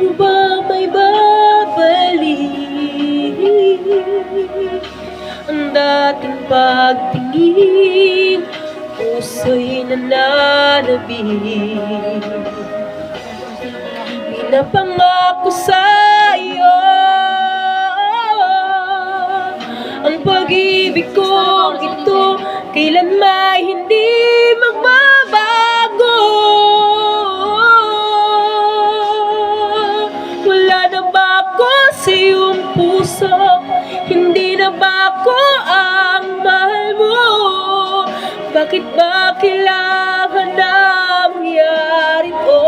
mo ba may babalik ang dating pagtingin? Puso'y nananabik, pinapangako sa'yo ang pag-ibig kong ito kailanman hindi magbabago. Wala na ba ako sa iyong puso? Hindi na ba ako ang mahal mo? Bakit ba kailangan na mangyari to?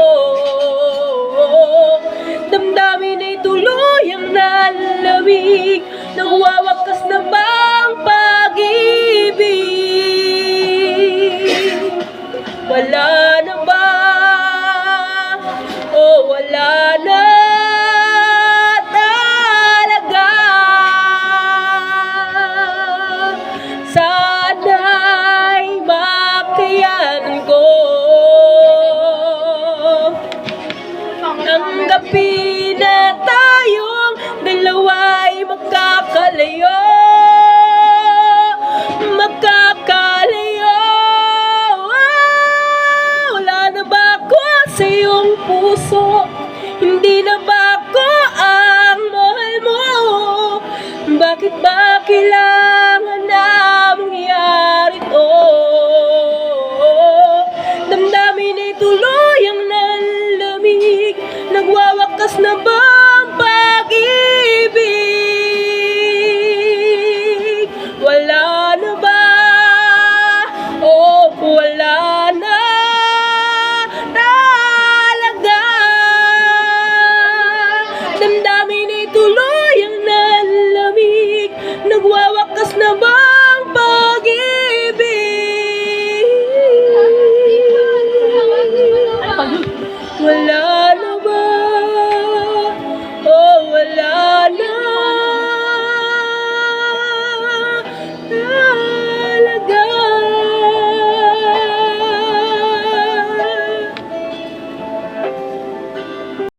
Damdamin ay tuluyang nalamig, nagwawakas na bang pag-ibig? Wala na ba? O wala na talaga? Sana'y makayanan ko tanggapin na tayong dalawa'y magkakalayo. Wala na ba ako sa iyong puso? Hindi na ba ako ang mahal mo? Bakit ba kailangan na mangyari to? Damdamin ay tuluyang nalamig, nagwawakas na ba